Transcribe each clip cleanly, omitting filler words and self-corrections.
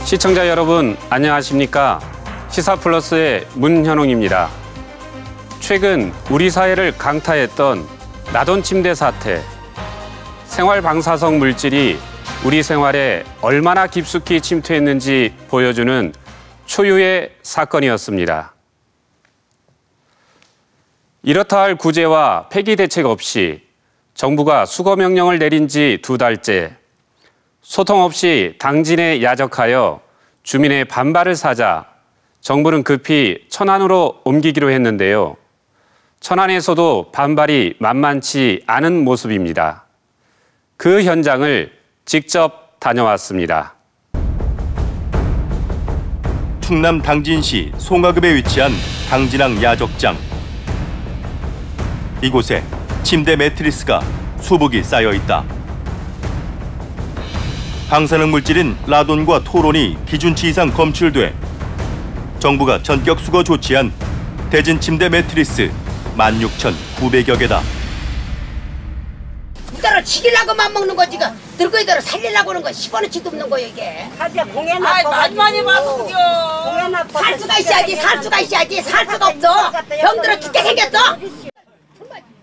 시청자 여러분, 안녕하십니까? 시사플러스의 문현웅입니다. 최근 우리 사회를 강타했던 라돈 침대 사태, 생활 방사성 물질이 우리 생활에 얼마나 깊숙이 침투했는지 보여주는 초유의 사건이었습니다. 이렇다 할 구제와 폐기 대책 없이 정부가 수거 명령을 내린 지 2달째, 소통 없이 당진에 야적하여 주민의 반발을 사자 정부는 급히 천안으로 옮기기로 했는데요. 천안에서도 반발이 만만치 않은 모습입니다. 그 현장을 직접 다녀왔습니다. 충남 당진시 송화읍에 위치한 당진항 야적장. 이곳에 침대 매트리스가 수북이 쌓여 있다. 방사능 물질인 라돈과 토론이 기준치 이상 검출돼 정부가 전격 수거 조치한 대진 침대 매트리스 16,900여 개다. 이대로 죽이려고만 먹는 거지. 들고 이대로 살리려고 하는 거 10원어치도 없는 거야 이게. 하자 공연 아빠 많이 봐서요. 살 수가 있어야지. 살 수가 없어. 병들어 죽게 생겼어.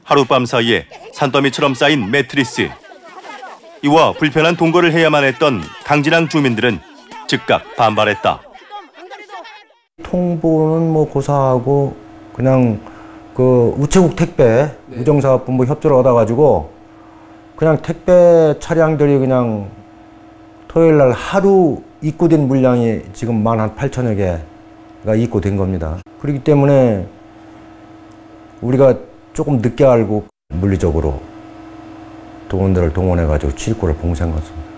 하룻밤 사이에 산더미처럼 쌓인 매트리스. 이와 불편한 동거를 해야만 했던 당진항 주민들은 즉각 반발했다. 통보는 뭐 고사하고 그냥 그 우체국 택배 우정사업본부 협조를 얻어가지고 그냥 택배 차량들이 그냥 토요일 날 하루 입고된 물량이 지금 18,000여 개가 입고된 겁니다. 그렇기 때문에 우리가 조금 늦게 알고 물리적으로 동원들을 동원해가지고 출입구를 봉쇄한 것입니다.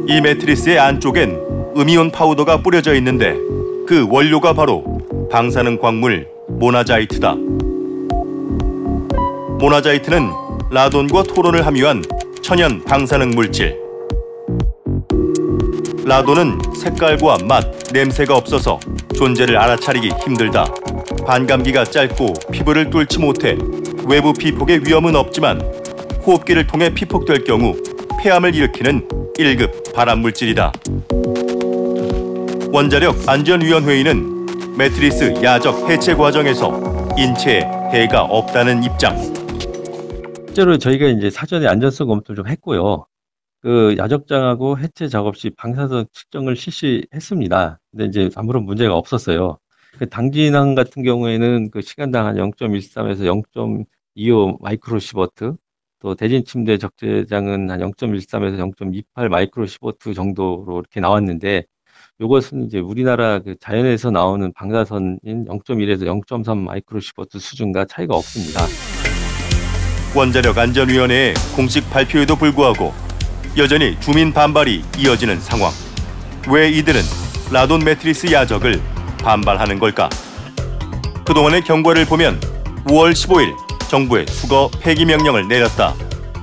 이 매트리스의 안쪽엔 음이온 파우더가 뿌려져 있는데 그 원료가 바로 방사능 광물 모나자이트다. 모나자이트는 라돈과 토론을 함유한 천연 방사능 물질. 라돈은 색깔과 맛, 냄새가 없어서 존재를 알아차리기 힘들다. 반감기가 짧고 피부를 뚫지 못해 외부 피폭의 위험은 없지만 호흡기를 통해 피폭될 경우 폐암을 일으키는 1급 발암물질이다. 원자력안전위원회의는 매트리스 야적 해체 과정에서 인체에 해가 없다는 입장. 실제로 저희가 이제 사전에 안전성 검토를 좀 했고요. 그 야적장하고 해체 작업 시 방사성 측정을 실시했습니다. 근데 이제 아무런 문제가 없었어요. 그 당진항 같은 경우에는 그 시간당 한 0.13에서 0.25 마이크로시버트, 또 대진 침대 적재장은 한 0.13에서 0.28 마이크로시버트 정도로 이렇게 나왔는데, 이것은 이제 우리나라 그 자연에서 나오는 방사선인 0.1에서 0.3 마이크로시버트 수준과 차이가 없습니다. 원자력안전위원회의 공식 발표에도 불구하고 여전히 주민 반발이 이어지는 상황. 왜 이들은 라돈 매트리스 야적을 반발하는 걸까? 그동안의 경과를 보면 5월 15일 정부의 수거 폐기 명령을 내렸다.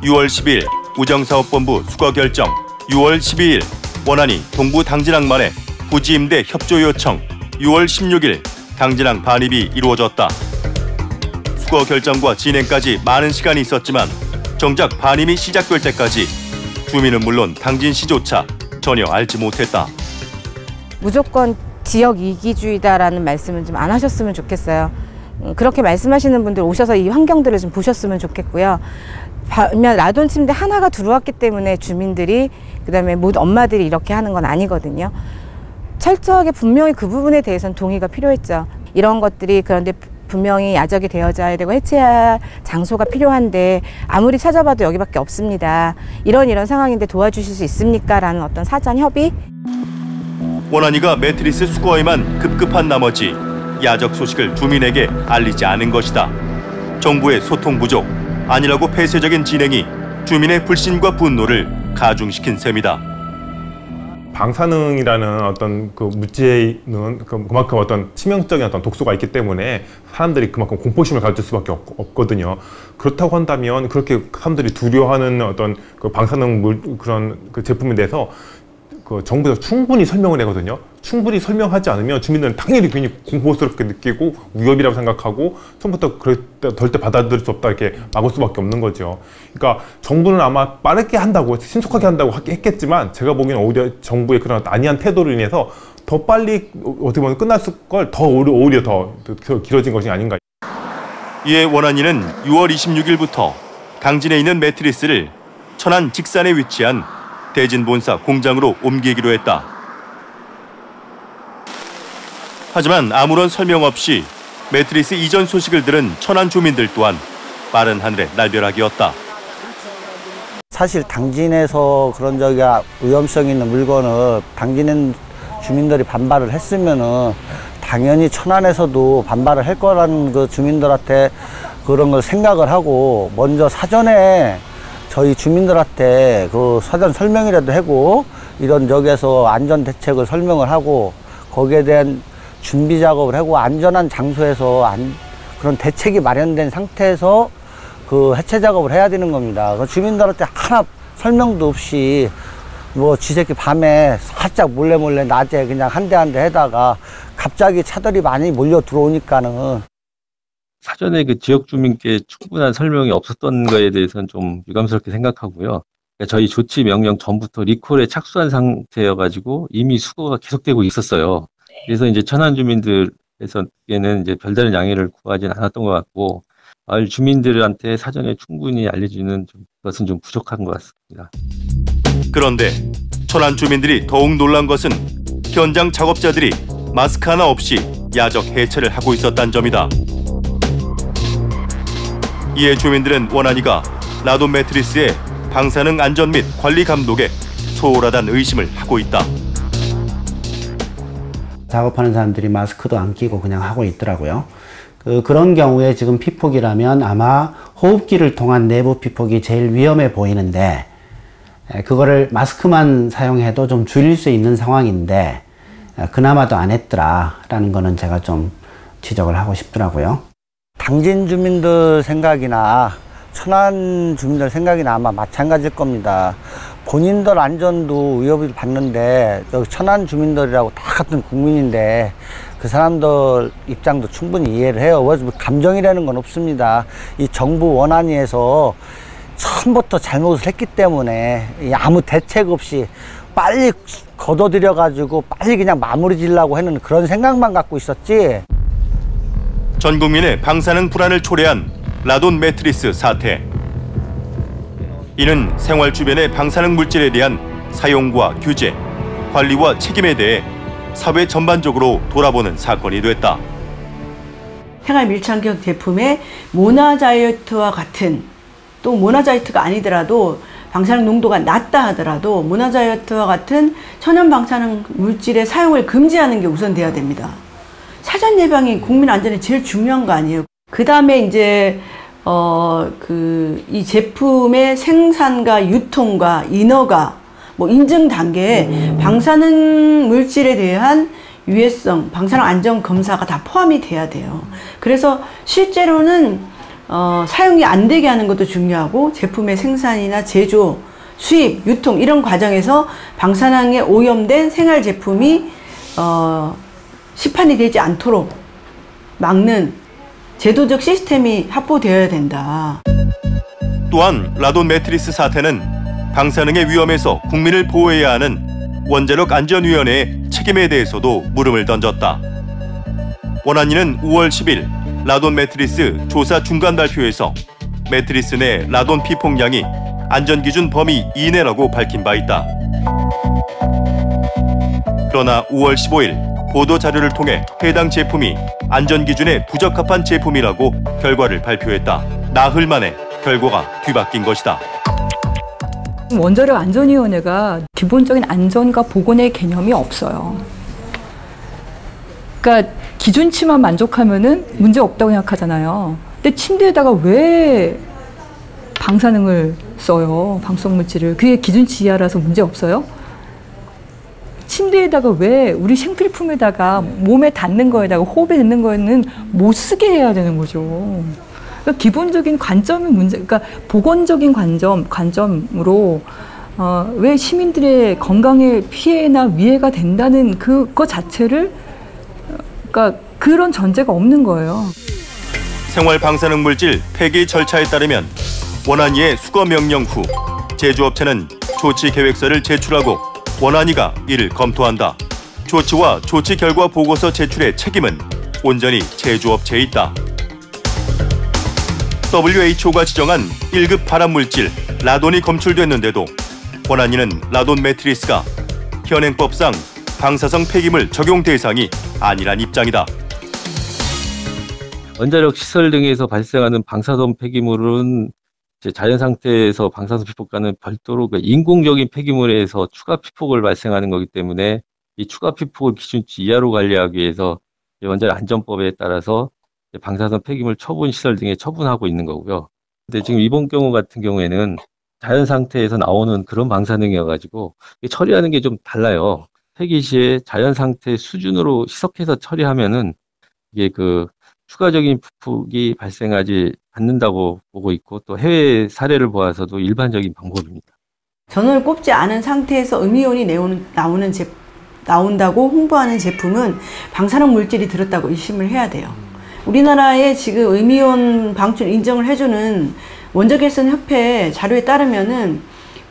6월 12일 우정사업본부 수거 결정, 6월 12일 원안이 동부 당진항만에 부지임대 협조 요청, 6월 16일 당진항 반입이 이루어졌다. 수거 결정과 진행까지 많은 시간이 있었지만 정작 반입이 시작될 때까지 주민은 물론 당진시조차 전혀 알지 못했다. 무조건 지역 이기주의다라는 말씀은 좀 안 하셨으면 좋겠어요. 그렇게 말씀하시는 분들 오셔서 이 환경들을 좀 보셨으면 좋겠고요. 반면 라돈 침대 하나가 들어왔기 때문에 주민들이, 그다음에 모든 엄마들이 이렇게 하는 건 아니거든요. 철저하게 분명히 그 부분에 대해서는 동의가 필요했죠. 이런 것들이 그런데 분명히 야적이 되어져야 되고 해체할 장소가 필요한데 아무리 찾아봐도 여기밖에 없습니다. 이런 상황인데 도와주실 수 있습니까? 라는 어떤 사전 협의? 원안이가 매트리스 수거에만 급급한 나머지 야적 소식을 주민에게 알리지 않은 것이다. 정부의 소통 부족, 아니라고 폐쇄적인 진행이 주민의 불신과 분노를 가중시킨 셈이다. 방사능이라는 어떤 그 물질은 그만큼 어떤 치명적인 어떤 독소가 있기 때문에 사람들이 그만큼 공포심을 가질 수밖에 없거든요. 그렇다고 한다면 그렇게 사람들이 두려워하는 어떤 그 방사능 그런 그 제품에 대해서 그 정부에서 충분히 설명을 하거든요. 충분히 설명하지 않으면 주민들은 당연히 괜히 공포스럽게 느끼고 위협이라고 생각하고 처음부터 절대 받아들일 수 없다 이렇게 막을 수밖에 없는 거죠. 그러니까 정부는 아마 빠르게 한다고 신속하게 한다고 했겠지만 제가 보기에는 오히려 정부의 그런 안이한 태도로 인해서 더 빨리 어떻게 보면 끝났을 걸 더 오히려 더 길어진 것이 아닌가. 이에 원안위는 6월 26일부터 당진에 있는 매트리스를 천안 직산에 위치한 대진 본사 공장으로 옮기기로 했다. 하지만 아무런 설명 없이 매트리스 이전 소식을 들은 천안 주민들 또한 빠른 하늘의 날벼락이었다. 사실 당진에서 그런 저기 위험성 있는 물건을 당진에 주민들이 반발을 했으면은 당연히 천안에서도 반발을 할 거라는 그 주민들한테 그런 걸 생각을 하고 먼저 사전에 저희 주민들한테 그 사전 설명이라도 하고 이런 저기에서 안전 대책을 설명을 하고 거기에 대한 준비 작업을 하고 안전한 장소에서 그런 대책이 마련된 상태에서 그 해체 작업을 해야 되는 겁니다. 그 주민들한테 하나 설명도 없이 뭐 쥐새끼 밤에 살짝 몰래 낮에 그냥 한 대 한 대 해다가 갑자기 차들이 많이 몰려 들어오니까는 사전에 그 지역 주민께 충분한 설명이 없었던 거에 대해서는 좀 유감스럽게 생각하고요. 그러니까 저희 조치 명령 전부터 리콜에 착수한 상태여가지고 이미 수거가 계속되고 있었어요. 그래서 이제 천안 주민들에서는 이제 별다른 양해를 구하지는 않았던 것 같고 마을 주민들한테 사전에 충분히 알려주는 것은 좀 부족한 것 같습니다. 그런데 천안 주민들이 더욱 놀란 것은 현장 작업자들이 마스크 하나 없이 야적 해체를 하고 있었다는 점이다. 이에 주민들은 원안위가 라돈 매트리스의 방사능 안전 및 관리 감독에 소홀하다는 의심을 하고 있다. 작업하는 사람들이 마스크도 안 끼고 그냥 하고 있더라고요. 그런 경우에 지금 피폭이라면 아마 호흡기를 통한 내부 피폭이 제일 위험해 보이는데 그거를 마스크만 사용해도 좀 줄일 수 있는 상황인데 그나마도 안 했더라라는 거는 제가 좀 지적을 하고 싶더라고요. 당진 주민들 생각이나 천안 주민들 생각이나 아마 마찬가지일 겁니다. 본인들 안전도 위협을 받는데 천안 주민들이라고 다 같은 국민인데 그 사람들 입장도 충분히 이해를 해요. 감정이라는 건 없습니다. 이 정부 원안위에서 처음부터 잘못을 했기 때문에 아무 대책 없이 빨리 걷어들여가지고 빨리 그냥 마무리 지으려고 하는 그런 생각만 갖고 있었지. 전 국민의 방사능 불안을 초래한 라돈 매트리스 사태. 이는 생활 주변의 방사능 물질에 대한 사용과 규제, 관리와 책임에 대해 사회 전반적으로 돌아보는 사건이 됐다. 생활 밀착형 제품의 모나자이트와 같은, 또 모나자이트가 아니더라도 방사능 농도가 낮다 하더라도 모나자이트와 같은 천연 방사능 물질의 사용을 금지하는 게 우선돼야 됩니다. 사전 예방이 국민 안전에 제일 중요한 거 아니에요. 그 다음에 이제 이 제품의 생산과 유통과 인허가, 인증 단계에 방사능 물질에 대한 유해성, 방사능 안전 검사가 다 포함이 돼야 돼요. 그래서 실제로는 사용이 안 되게 하는 것도 중요하고 제품의 생산이나 제조, 수입, 유통 이런 과정에서 방사능에 오염된 생활 제품이 시판이 되지 않도록 막는 제도적 시스템이 확보되어야 된다. 또한 라돈 매트리스 사태는 방사능의 위험에서 국민을 보호해야 하는 원자력 안전위원회의 책임에 대해서도 물음을 던졌다. 원안위는 5월 10일 라돈 매트리스 조사 중간 발표에서 매트리스 내 라돈 피폭량이 안전기준 범위 이내라고 밝힌 바 있다. 그러나 5월 15일 보도자료를 통해 해당 제품이 안전기준에 부적합한 제품이라고 결과를 발표했다. 나흘 만에 결과가 뒤바뀐 것이다. 원자력 안전위원회가 기본적인 안전과 보건의 개념이 없어요. 그러니까 기준치만 만족하면은 문제 없다고 생각하잖아요. 근데 침대에다가 왜 방사능을 써요? 방사능 물질을. 그게 기준치 이하라서 문제 없어요? 침대에다가 왜 우리 생필품에다가 몸에 닿는 거에다가 호흡에 닿는 거에는 못 쓰게 해야 되는 거죠. 그러니까 기본적인 관점의 문제, 그러니까 보건적인 관점으로 왜 시민들의 건강에 피해나 위해가 된다는 그것 자체를 그러니까 그런 전제가 없는 거예요. 생활 방사능 물질 폐기 절차에 따르면 원안위의 수거 명령 후 제조업체는 조치 계획서를 제출하고 원안위가 이를 검토한다. 조치와 조치 결과 보고서 제출의 책임은 온전히 제조업체에 있다. WHO가 지정한 1급 발암물질 라돈이 검출됐는데도 원안위는 라돈 매트리스가 현행법상 방사성 폐기물 적용 대상이 아니란 입장이다. 원자력 시설 등에서 발생하는 방사성 폐기물은 자연 상태에서 방사성 피폭과는 별도로 인공적인 폐기물에서 추가 피폭을 발생하는 거기 때문에 이 추가 피폭을 기준치 이하로 관리하기 위해서 원자력 안전법에 따라서 방사성 폐기물 처분 시설 등에 처분하고 있는 거고요. 근데 지금 이번 경우 같은 경우에는 자연 상태에서 나오는 그런 방사능이어가지고 처리하는 게 좀 달라요. 폐기 시에 자연 상태 수준으로 희석해서 처리하면은 이게 추가적인 피폭이 발생하지 않는다고 보고 있고 또 해외 사례를 보아서도 일반적인 방법입니다. 전원을 꼽지 않은 상태에서 음이온이 나온다고 홍보하는 제품은 방사능 물질이 들었다고 의심을 해야 돼요. 우리나라에 지금 음이온 방출 인정을 해주는 원자결선 협회 자료에 따르면은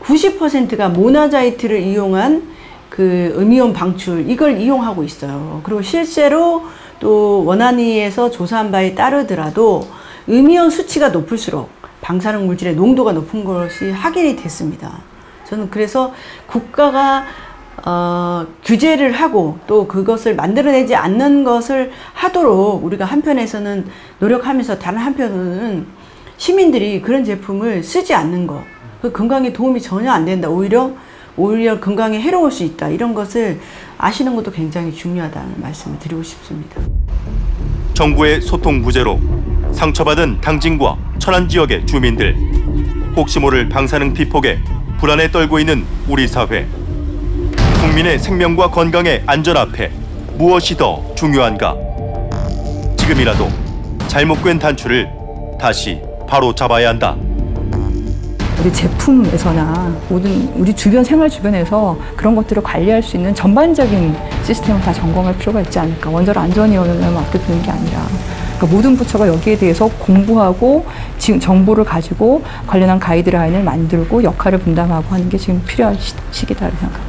90%가 모나자이트를 이용한 그 음이온 방출 이걸 이용하고 있어요. 그리고 실제로 또 원안위에서 조사한 바에 따르더라도 음이온 수치가 높을수록 방사능 물질의 농도가 높은 것이 확인이 됐습니다. 저는 그래서 국가가 규제를 하고 또 그것을 만들어내지 않는 것을 하도록 우리가 한편에서는 노력하면서 다른 한편으로는 시민들이 그런 제품을 쓰지 않는 것, 그 건강에 도움이 전혀 안 된다. 오히려 건강에 해로울 수 있다. 이런 것을 아시는 것도 굉장히 중요하다는 말씀을 드리고 싶습니다. 정부의 소통 부재로 상처받은 당진과 천안 지역의 주민들, 혹시 모를 방사능 피폭에 불안에 떨고 있는 우리 사회. 국민의 생명과 건강의 안전 앞에 무엇이 더 중요한가? 지금이라도 잘못된 단추를 다시 바로 잡아야 한다. 우리 제품에서나 모든 우리 주변 생활 주변에서 그런 것들을 관리할 수 있는 전반적인 시스템을 다 점검할 필요가 있지 않을까. 원자력 안전위원회만 맡겨두는 게 아니라 그러니까 모든 부처가 여기에 대해서 공부하고 지금 정보를 가지고 관련한 가이드라인을 만들고 역할을 분담하고 하는 게 지금 필요한 시기다 생각합니다.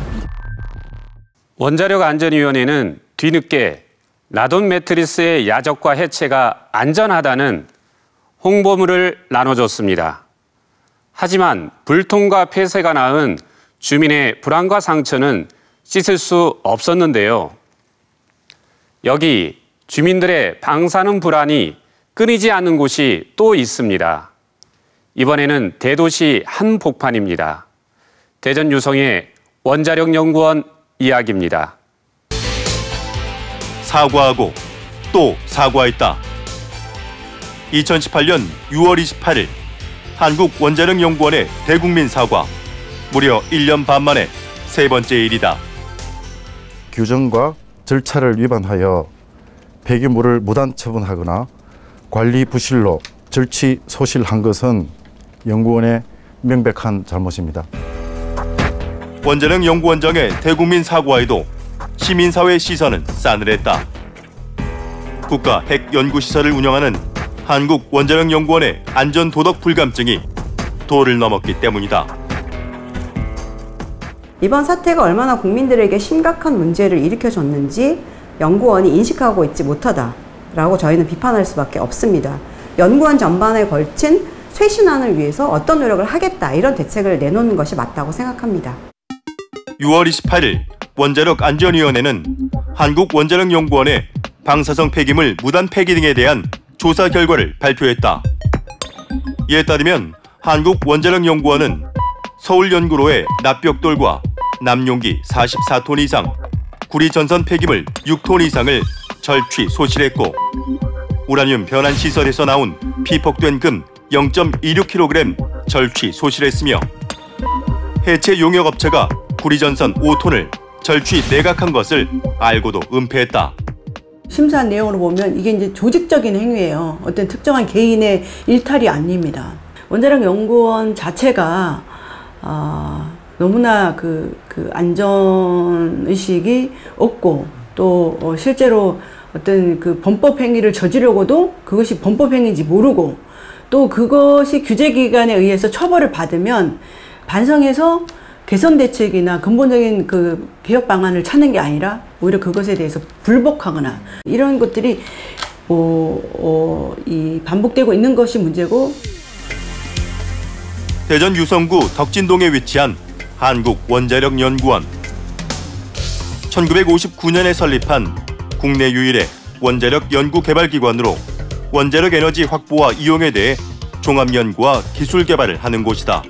원자력 안전위원회는 뒤늦게 라돈 매트리스의 야적과 해체가 안전하다는 홍보물을 나눠줬습니다. 하지만 불통과 폐쇄가 낳은 주민의 불안과 상처는 씻을 수 없었는데요. 여기 주민들의 방사능 불안이 끊이지 않는 곳이 또 있습니다. 이번에는 대도시 한복판입니다. 대전 유성의 원자력연구원 이야기입니다. 사과하고 또 사과했다. 2018년 6월 28일 한국원자력연구원의 대국민 사과. 무려 1년 반 만에 세 번째 일이다. 규정과 절차를 위반하여 폐기물을 무단 처분하거나 관리 부실로 절취 소실한 것은 연구원의 명백한 잘못입니다. 원자력연구원장의 대국민 사과에도 시민사회 시선은 싸늘했다. 국가 핵연구시설을 운영하는 한국원자력연구원의 안전도덕 불감증이 도를 넘었기 때문이다. 이번 사태가 얼마나 국민들에게 심각한 문제를 일으켜줬는지 연구원이 인식하고 있지 못하다라고 저희는 비판할 수밖에 없습니다. 연구원 전반에 걸친 쇄신안을 위해서 어떤 노력을 하겠다 이런 대책을 내놓는 것이 맞다고 생각합니다. 6월 28일 원자력안전위원회는 한국원자력연구원의 방사성 폐기물 무단 폐기 등에 대한 조사 결과를 발표했다. 이에 따르면 한국원자력연구원은 서울연구로의 납벽돌과 남용기 44톤 이상, 구리전선 폐기물 6톤 이상을 절취 소실했고 우라늄 변환시설에서 나온 피폭된 금 0.26kg 절취 소실했으며 해체 용역업체가 구리전선 5톤을 절취 매각한 것을 알고도 은폐했다. 심사한 내용으로 보면 이게 이제 조직적인 행위예요. 어떤 특정한 개인의 일탈이 아닙니다. 원자력연구원 자체가 너무나 그 안전의식이 없고 또 실제로 어떤 그 범법 행위를 저지르고도 그것이 범법 행위인지 모르고 또 그것이 규제기관에 의해서 처벌을 받으면 반성해서 개선 대책이나 근본적인 그 개혁 방안을 찾는 게 아니라 오히려 그것에 대해서 불복하거나 이런 것들이 이 반복되고 있는 것이 문제고. 대전 유성구 덕진동에 위치한 한국원자력연구원. 1959년에 설립한 국내 유일의 원자력 연구개발기관으로 원자력 에너지 확보와 이용에 대해 종합연구와 기술 개발을 하는 곳이다.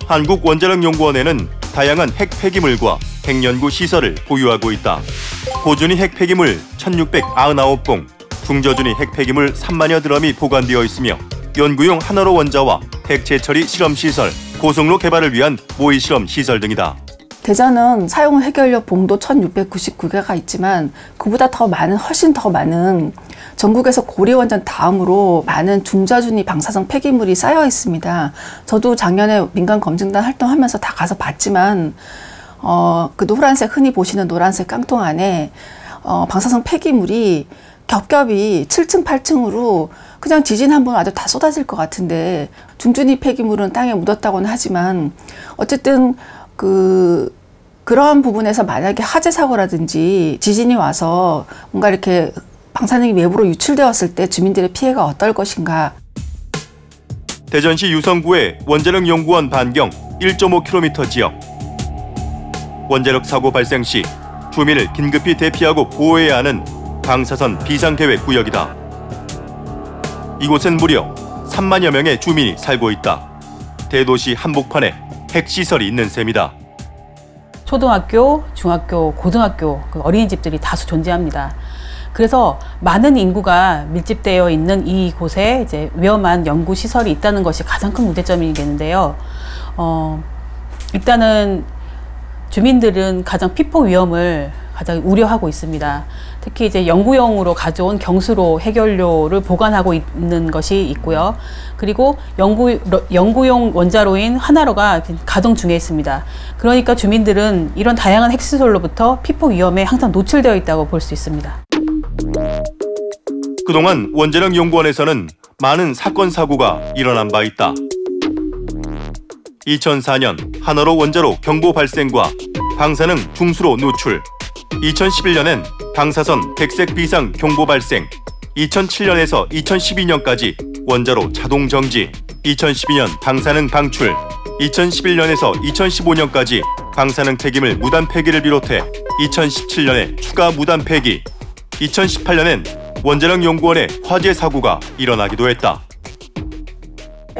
한국원자력연구원에는 다양한 핵 폐기물과 핵연구 시설을 보유하고 있다. 고준위 핵 폐기물 1699봉, 중저준위 핵 폐기물 3만여 드럼이 보관되어 있으며 연구용 한화로 원자와 핵 재처리 실험시설, 고성로 개발을 위한 모의 실험 시설 등이다. 대전은 사용 해결력 봉도 1699개가 있지만 그보다 훨씬 더 많은 전국에서 고리원전 다음으로 많은 중저준위 방사성 폐기물이 쌓여 있습니다. 저도 작년에 민간 검증단 활동하면서 다 가서 봤지만 그 노란색, 흔히 보시는 노란색 깡통 안에 방사성 폐기물이 겹겹이 7층, 8층으로 그냥 지진 한 번 와도 다 쏟아질 것 같은데 중준위 폐기물은 땅에 묻었다고는 하지만 어쨌든 그러한 부분에서 만약에 화재 사고라든지 지진이 와서 뭔가 이렇게 방사능이 외부로 유출되었을 때 주민들의 피해가 어떨 것인가. 대전시 유성구의 원자력연구원 반경 1.5km 지역. 원자력 사고 발생 시 주민을 긴급히 대피하고 보호해야 하는 방사선 비상계획 구역이다. 이곳엔 무려 3만여 명의 주민이 살고 있다. 대도시 한복판에 핵시설이 있는 셈이다. 초등학교, 중학교, 고등학교 어린이집들이 다수 존재합니다. 그래서 많은 인구가 밀집되어 있는 이곳에 이제 위험한 연구 시설이 있다는 것이 가장 큰 문제점이겠는데요. 일단은 주민들은 가장 피폭 위험을 가장 우려하고 있습니다. 특히 이제 연구용으로 가져온 경수로 해결료를 보관하고 있는 것이 있고요. 그리고 연구용 원자로인 한화로가 가동 중에 있습니다. 그러니까 주민들은 이런 다양한 핵시설로부터 피폭 위험에 항상 노출되어 있다고 볼 수 있습니다. 그동안 원자력연구원에서는 많은 사건 사고가 일어난 바 있다. 2004년 한화로 원자로 경보 발생과 방사능 중수로 누출, 2011년엔 방사선 백색 비상 경보 발생, 2007년에서 2012년까지 원자로 자동 정지, 2012년 방사능 방출, 2011년에서 2015년까지 방사능 폐기물 무단 폐기를 비롯해 2017년에 추가 무단 폐기, 2018년엔 원자력연구원의 화재 사고가 일어나기도 했다.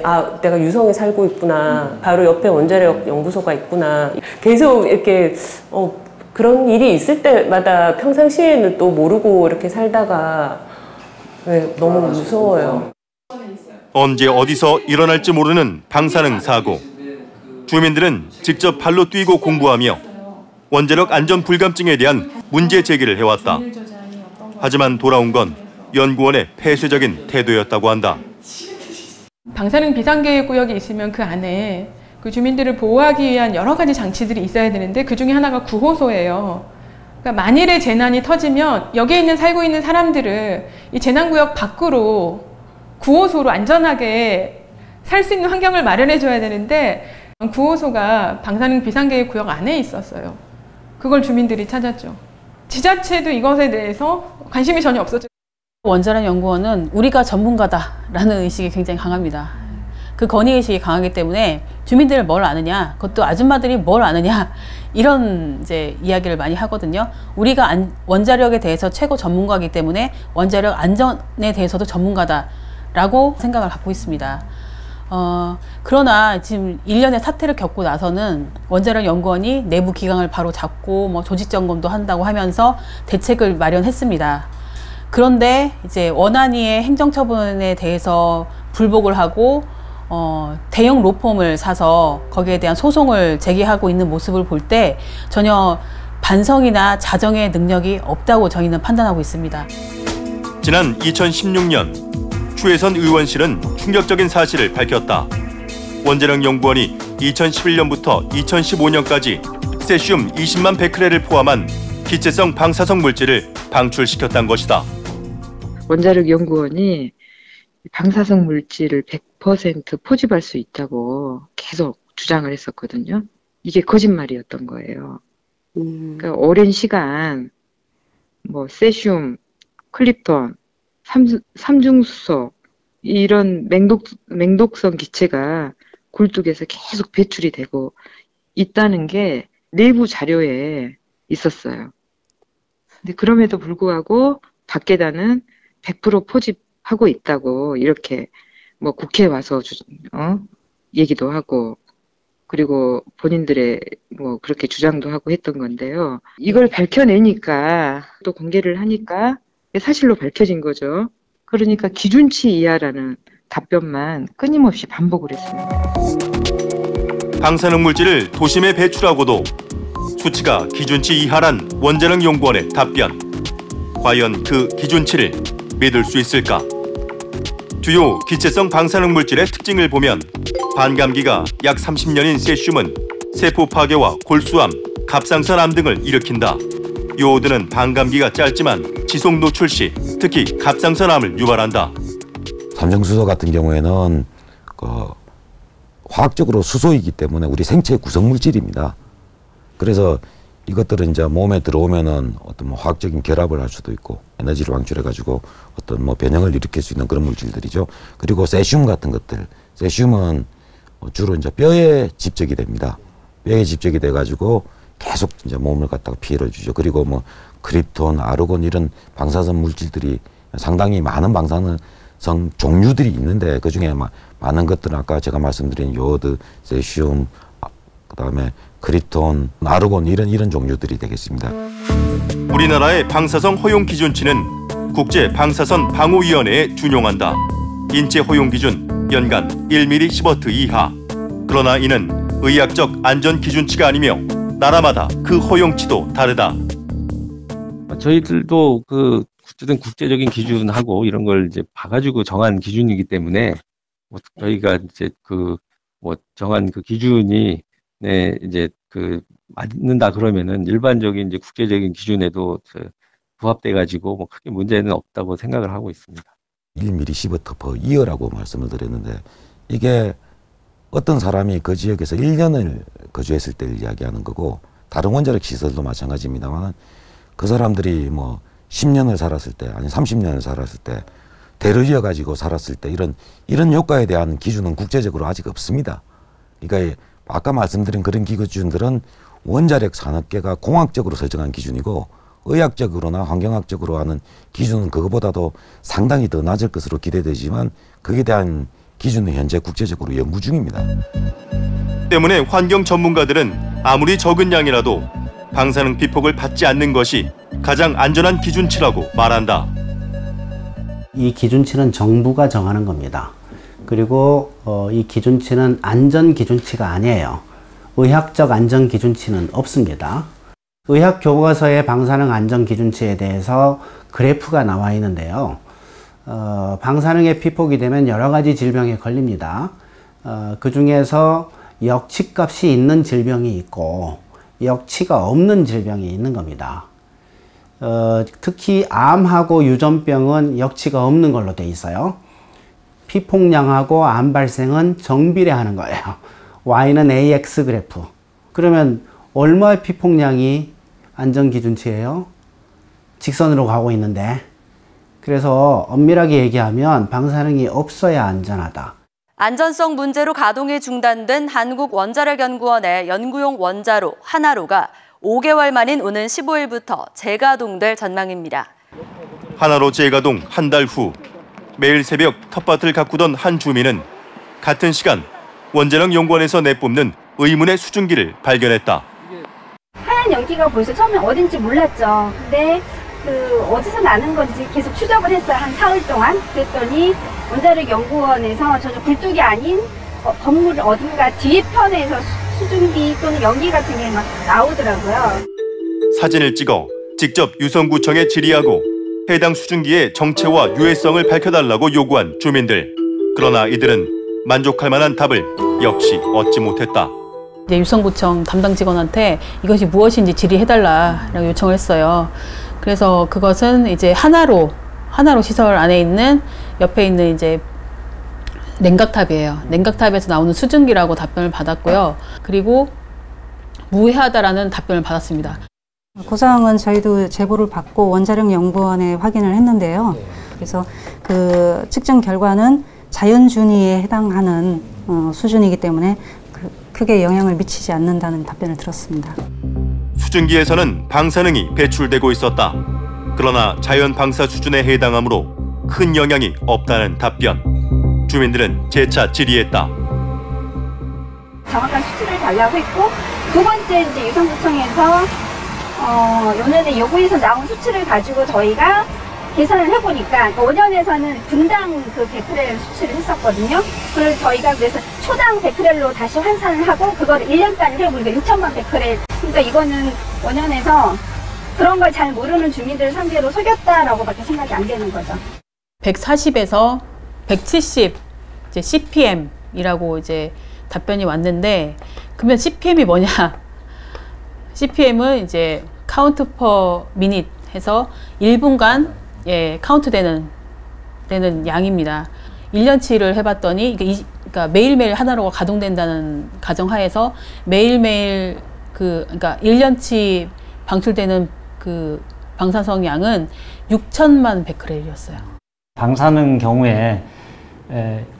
아, 내가 유성에 살고 있구나. 바로 옆에 원자력 연구소가 있구나. 계속 이렇게 그런 일이 있을 때마다 평상시에는 또 모르고 이렇게 살다가 너무 무서워요. 언제 어디서 일어날지 모르는 방사능 사고. 주민들은 직접 발로 뛰고 공부하며 원자력 안전 불감증에 대한 문제 제기를 해왔다. 하지만 돌아온 건 연구원의 폐쇄적인 태도였다고 한다. 방사능 비상계획구역이 있으면 그 안에 그 주민들을 보호하기 위한 여러 가지 장치들이 있어야 되는데 그 중에 하나가 구호소예요. 그러니까 만일의 재난이 터지면 여기에 살고 있는 사람들을 이 재난구역 밖으로 구호소로 안전하게 살 수 있는 환경을 마련해 줘야 되는데 구호소가 방사능 비상계획구역 안에 있었어요. 그걸 주민들이 찾았죠. 지자체도 이것에 대해서 관심이 전혀 없었죠. 원자력연구원은 우리가 전문가다라는 의식이 굉장히 강합니다. 그 건의의식이 강하기 때문에 주민들이 뭘 아느냐, 그것도 아줌마들이 뭘 아느냐, 이런 이제 이야기를 많이 하거든요. 우리가 원자력에 대해서 최고 전문가이기 때문에 원자력 안전에 대해서도 전문가다라고 생각을 갖고 있습니다. 그러나 지금 1년의 사태를 겪고 나서는 원자력연구원이 내부 기강을 바로 잡고 뭐 조직 점검도 한다고 하면서 대책을 마련했습니다. 그런데 이제 원안위의 행정처분에 대해서 불복을 하고 대형 로펌을 사서 거기에 대한 소송을 제기하고 있는 모습을 볼 때 전혀 반성이나 자정의 능력이 없다고 저희는 판단하고 있습니다. 지난 2016년 추혜선 의원실은 충격적인 사실을 밝혔다. 원자력연구원이 2011년부터 2015년까지 세슘 20만 베크렐을 포함한 기체성 방사성 물질을 방출시켰다는 것이다. 원자력연구원이 방사성 물질을 100% 포집할 수 있다고 계속 주장을 했었거든요. 이게 거짓말이었던 거예요. 그러니까 오랜 시간 뭐 세슘, 클립톤, 삼중수소 이런 맹독성 기체가 굴뚝에서 계속 배출이 되고 있다는 게 내부 자료에 있었어요. 근데 그럼에도 불구하고 밖에다는 100% 포집하고 있다고 이렇게 뭐 국회에 와서 얘기도 하고 그리고 본인들의 뭐 그렇게 주장도 하고 했던 건데요. 이걸 밝혀내니까 또 공개를 하니까 사실로 밝혀진 거죠. 그러니까 기준치 이하라는 답변만 끊임없이 반복을 했습니다. 방사능 물질을 도심에 배출하고도 수치가 기준치 이하란 원자력연구원의 답변. 과연 그 기준치를 믿을 수 있을까? 주요 기체성 방사능 물질의 특징을 보면 반감기가 약 30년인 세슘은 세포 파괴와 골수암, 갑상선암 등을 일으킨다. 요오드는 반감기가 짧지만 지속 노출 시 특히 갑상선암을 유발한다. 삼중수소 같은 경우에는 화학적으로 수소이기 때문에 우리 생체의 구성물질입니다. 그래서 이것들은 이제 몸에 들어오면은 어떤 뭐 화학적인 결합을 할 수도 있고 에너지를 방출해가지고 어떤 뭐 변형을 일으킬 수 있는 그런 물질들이죠. 그리고 세슘 같은 것들, 세슘은 주로 이제 뼈에 집적이 됩니다. 뼈에 집적이 돼가지고 계속 이제 몸을 갖다가 피해를 주죠. 그리고 뭐 크립톤, 아르곤 이런 방사성 물질들이 상당히 많은 방사성 종류들이 있는데 그 중에 많은 것들은 아까 제가 말씀드린 요오드, 세슘, 그다음에 크립톤, 아르곤 이런 종류들이 되겠습니다. 우리나라의 방사성 허용 기준치는 국제 방사선 방호위원회에 준용한다. 인체 허용 기준 연간 1mSv 이하. 그러나 이는 의학적 안전 기준치가 아니며 나라마다 그 허용치도 다르다. 저희들도 그 어쨌든 국제적인 기준하고 이런 걸 이제 봐가지고 정한 기준이기 때문에 뭐 저희가 이제 그 뭐 정한 그 기준이 이제 그 맞는다 그러면은 일반적인 이제 국제적인 기준에도 부합돼 가지고 뭐 크게 문제는 없다고 생각을 하고 있습니다. 1mSv/year라고 말씀을 드렸는데 이게 어떤 사람이 그 지역에서 1년을 거주했을 때를 이야기하는 거고 다른 원자력 시설도 마찬가지입니다만 그 사람들이 뭐 10년을 살았을 때 아니 30년을 살았을 때 대를 이어가지고 살았을 때 이런 효과에 대한 기준은 국제적으로 아직 없습니다. 그러니까 아까 말씀드린 그런 기준들은 원자력 산업계가 공학적으로 설정한 기준이고 의학적으로나 환경학적으로 하는 기준은 그거보다도 상당히 더 낮을 것으로 기대되지만 그에 대한 기준은 현재 국제적으로 연구 중입니다. 때문에 환경 전문가들은 아무리 적은 양이라도 방사능 피폭을 받지 않는 것이 가장 안전한 기준치라고 말한다. 이 기준치는 정부가 정하는 겁니다. 그리고 이 기준치는 안전 기준치가 아니에요. 의학적 안전 기준치는 없습니다. 의학 교과서의 방사능 안전 기준치에 대해서 그래프가 나와 있는데요. 방사능에 피폭이 되면 여러 가지 질병에 걸립니다. 그 중에서 역치값이 있는 질병이 있고 역치가 없는 질병이 있는 겁니다. 특히 암하고 유전병은 역치가 없는 걸로 돼 있어요. 피폭량하고 암 발생은 정비례하는 거예요. Y는 AX 그래프. 그러면 얼마의 피폭량이 안전기준치예요? 직선으로 가고 있는데. 그래서 엄밀하게 얘기하면 방사능이 없어야 안전하다. 안전성 문제로 가동이 중단된 한국원자력연구원의 연구용 원자로 하나로가 5개월 만인 오는 15일부터 재가동될 전망입니다. 하나로 재가동 한 달 후 매일 새벽 텃밭을 가꾸던 한 주민은 같은 시간 원자력연구원에서 내뿜는 의문의 수증기를 발견했다. 하얀 연기가 벌써 처음에 어딘지 몰랐죠. 근데 어디서 나는 건지 계속 추적을 했어요. 한 사흘 동안. 그랬더니 원자력연구원에서 전혀 굴뚝이 아닌 건물 어딘가 뒤편에서 수증기 또는 연기 같은 게 막 나오더라고요. 사진을 찍어 직접 유성구청에 질의하고 해당 수증기의 정체와 유해성을 밝혀달라고 요구한 주민들. 그러나 이들은 만족할 만한 답을 역시 얻지 못했다. 이제 유성구청 담당 직원한테 이것이 무엇인지 질의해달라라고 요청을 했어요. 그래서 그것은 이제 하나로 시설 안에 있는 옆에 있는 이제 냉각탑이에요. 냉각탑에서 나오는 수증기라고 답변을 받았고요. 그리고 무해하다라는 답변을 받았습니다. 그 사항은 저희도 제보를 받고 원자력 연구원에 확인을 했는데요. 그래서 그 측정 결과는 자연준위에 해당하는 수준이기 때문에 크게 영향을 미치지 않는다는 답변을 들었습니다. 수증기에서는 방사능이 배출되고 있었다. 그러나 자연 방사 수준에 해당하므로 큰 영향이 없다는 답변. 주민들은 재차 질의했다. 정확한 수치를 달라고 했고, 두 번째 이제 유성구청에서 요년에 요구에서 나온 수치를 가지고 저희가 계산을 해보니까 원년에서는 분당 그 베크렐 수치를 했었거든요. 그걸 저희가 그래서 초당 베크렐로 다시 환산을 하고 그걸 1년간을 해보니까 6천만 베크렐. 그러니까 이거는 원년에서 그런 걸 잘 모르는 주민들 상대로 속였다라고밖에 생각이 안 되는 거죠. 140에서 170 이제 CPM이라고 이제 답변이 왔는데, 그러면 CPM이 뭐냐? CPM은 이제 카운트 퍼 미닛 해서 1분간 카운트 되는 양입니다. 1년치를 해봤더니 그러니까 매일매일 하나로가 가동된다는 가정하에서 매일매일 그러니까 1년치 방출되는 그 방사성 양은 6천만 베크렐이었어요. 방사능 경우에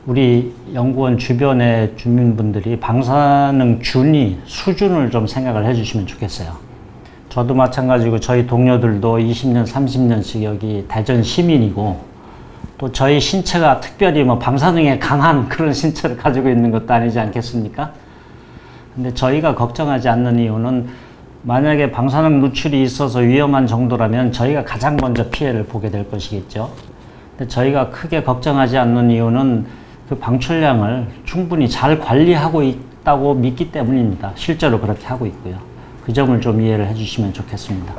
우리 연구원 주변의 주민분들이 방사능 준위 수준을 좀 생각을 해주시면 좋겠어요. 저도 마찬가지고 저희 동료들도 20년, 30년씩 여기 대전 시민이고, 또 저희 신체가 특별히 뭐 방사능에 강한 그런 신체를 가지고 있는 것도 아니지 않겠습니까? 근데 저희가 걱정하지 않는 이유는 만약에 방사능 누출이 있어서 위험한 정도라면 저희가 가장 먼저 피해를 보게 될 것이겠죠. 근데 저희가 크게 걱정하지 않는 이유는 그 방출량을 충분히 잘 관리하고 있다고 믿기 때문입니다. 실제로 그렇게 하고 있고요. 그 점을 좀 이해를 해주시면 좋겠습니다.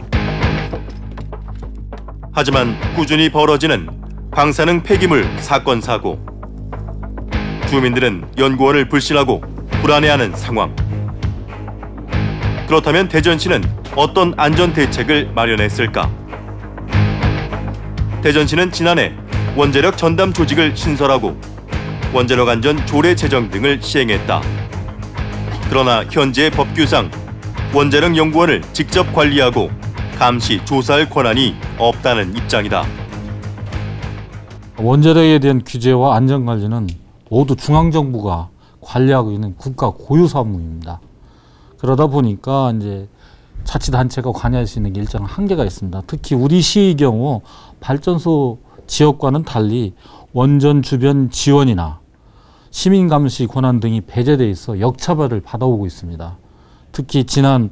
하지만 꾸준히 벌어지는 방사능 폐기물 사건 사고. 주민들은 연구원을 불신하고 불안해하는 상황. 그렇다면 대전시는 어떤 안전 대책을 마련했을까? 대전시는 지난해 원자력 전담 조직을 신설하고 원자력 안전 조례 제정 등을 시행했다. 그러나 현재의 법규상 원자력 연구원을 직접 관리하고 감시, 조사할 권한이 없다는 입장이다. 원자력에 대한 규제와 안전관리는 모두 중앙정부가 관리하고 있는 국가 고유 사무입니다. 그러다 보니까 이제 자치단체가 관여할 수 있는 게 일정한 한계가 있습니다. 특히 우리 시의 경우 발전소 지역과는 달리 원전 주변 지원이나 시민 감시 권한 등이 배제돼 있어 역차별을 받아오고 있습니다. 특히 지난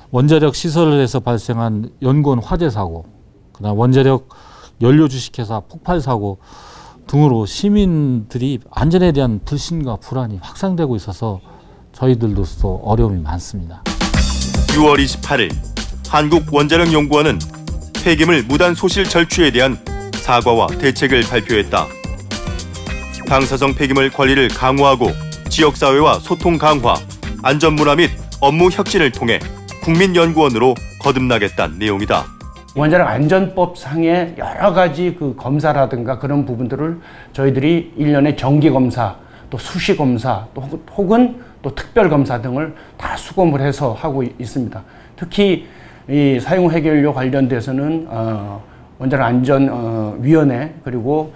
원자력 시설에서 발생한 연구원 화재 사고, 그다음 원자력 연료 주식회사 폭발 사고 등으로 시민들이 안전에 대한 불신과 불안이 확산되고 있어서 저희들로서 어려움이 많습니다. 6월 28일 한국원자력연구원은 폐기물 무단 소실 절취에 대한 사과와 대책을 발표했다. 방사성 폐기물 관리를 강화하고 지역사회와 소통 강화, 안전문화 및 업무 혁신을 통해 국민연구원으로 거듭나겠다는 내용이다. 원자력 안전법상의 여러 가지 그 검사라든가 그런 부분들을 저희들이 1년에 정기검사, 또 수시검사, 또 혹은 또 특별검사 등을 다 수검을 해서 하고 있습니다. 특히 이 사용 해결료 관련돼서는 원자력 안전위원회 그리고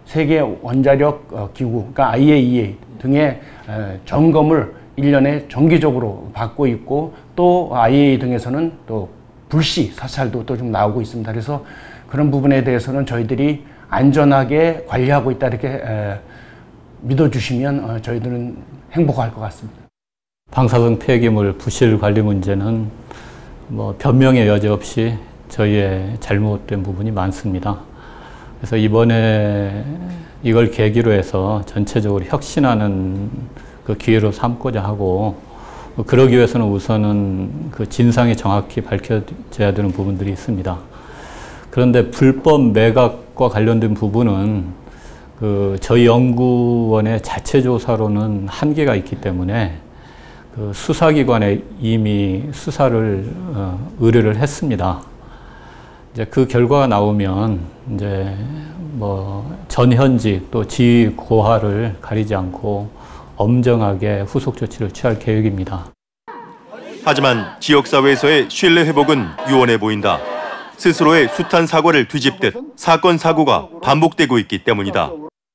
세계 원자력 기구, 그러니까 IAEA 등의 점검을 1년에 정기적으로 받고 있고, 또 IAEA 등에서는 또 불시 사찰도 또 좀 나오고 있습니다. 그래서 그런 부분에 대해서는 저희들이 안전하게 관리하고 있다 이렇게 믿어주시면 저희들은 행복할 것 같습니다. 방사성 폐기물 부실 관리 문제는 뭐 변명의 여지 없이 저희의 잘못된 부분이 많습니다. 그래서 이번에 이걸 계기로 해서 전체적으로 혁신하는 그 기회로 삼고자 하고, 그러기 위해서는 우선은 그 진상이 정확히 밝혀져야 되는 부분들이 있습니다. 그런데 불법 매각과 관련된 부분은 저희 연구원의 자체 조사로는 한계가 있기 때문에 그 수사기관에 이미 수사를 의뢰를 했습니다. 이제 그 결과가 나오면 이제 뭐 전현직 또 지위 고하를 가리지 않고 엄정하게 후속 조치를 취할 계획입니다. 하지만 지역사회에서의 신뢰 회복은 유연해 보인다. 스스로의 숱한 사과를 뒤집듯 사건 사고가 반복되고 있기 때문이다.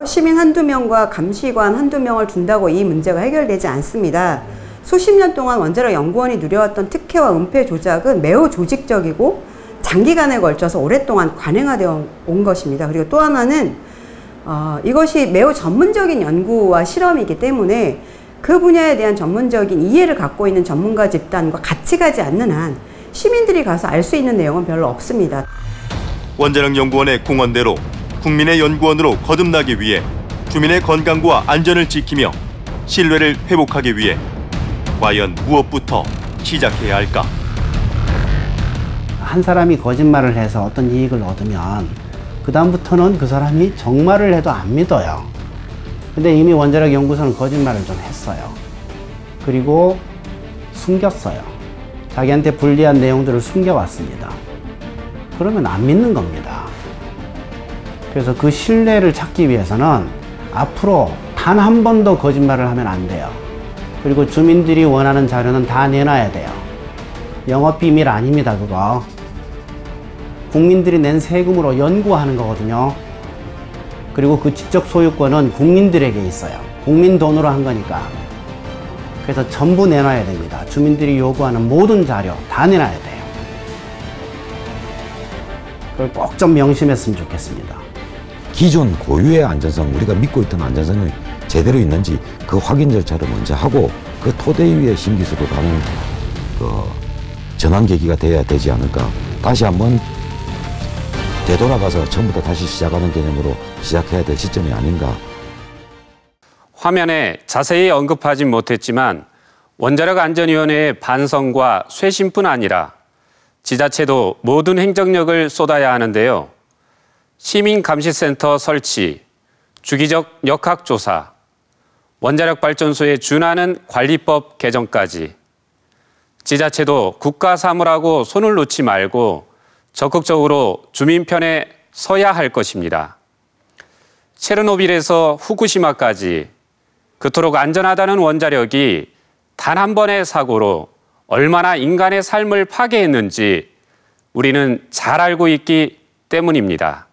시민 한두 명과 감시관 한두 명을 둔다고 이 문제가 해결되지 않습니다. 수십 년 동안 원자력 연구원이 누려왔던 특혜와 은폐 조작은 매우 조직적이고 장기간에 걸쳐서 오랫동안 관행화되어 온 것입니다. 그리고 또 하나는 이것이 매우 전문적인 연구와 실험이기 때문에 그 분야에 대한 전문적인 이해를 갖고 있는 전문가 집단과 같이 가지 않는 한 시민들이 가서 알 수 있는 내용은 별로 없습니다. 원자력 연구원의 공언대로 국민의 연구원으로 거듭나기 위해 주민의 건강과 안전을 지키며 신뢰를 회복하기 위해 과연 무엇부터 시작해야 할까? 한 사람이 거짓말을 해서 어떤 이익을 얻으면 그 다음부터는 그 사람이 정말을 해도 안 믿어요. 근데 이미 원자력 연구소는 거짓말을 좀 했어요. 그리고 숨겼어요. 자기한테 불리한 내용들을 숨겨왔습니다. 그러면 안 믿는 겁니다. 그래서 그 신뢰를 찾기 위해서는 앞으로 단 한 번도 거짓말을 하면 안 돼요. 그리고 주민들이 원하는 자료는 다 내놔야 돼요. 영업비밀 아닙니다, 그거. 국민들이 낸 세금으로 연구하는 거거든요. 그리고 그 지적 소유권은 국민들에게 있어요. 국민 돈으로 한 거니까. 그래서 전부 내놔야 됩니다. 주민들이 요구하는 모든 자료 다 내놔야 돼요. 그걸 꼭 좀 명심했으면 좋겠습니다. 기존 고유의 안전성, 우리가 믿고 있던 안전성이 제대로 있는지 그 확인 절차를 먼저 하고 그 토대 위에 신기술을 하는 그 전환 계기가 돼야 되지 않을까. 다시 한번 되돌아가서 처음부터 다시 시작하는 개념으로 시작해야 될 시점이 아닌가. 화면에 자세히 언급하진 못했지만 원자력안전위원회의 반성과 쇄신뿐 아니라 지자체도 모든 행정력을 쏟아야 하는데요. 시민감시센터 설치, 주기적 역학조사, 원자력발전소에 준하는 관리법 개정까지 지자체도 국가 사무라고 손을 놓지 말고 적극적으로 주민 편에 서야 할 것입니다. 체르노빌에서 후쿠시마까지 그토록 안전하다는 원자력이 단 한 번의 사고로 얼마나 인간의 삶을 파괴했는지 우리는 잘 알고 있기 때문입니다.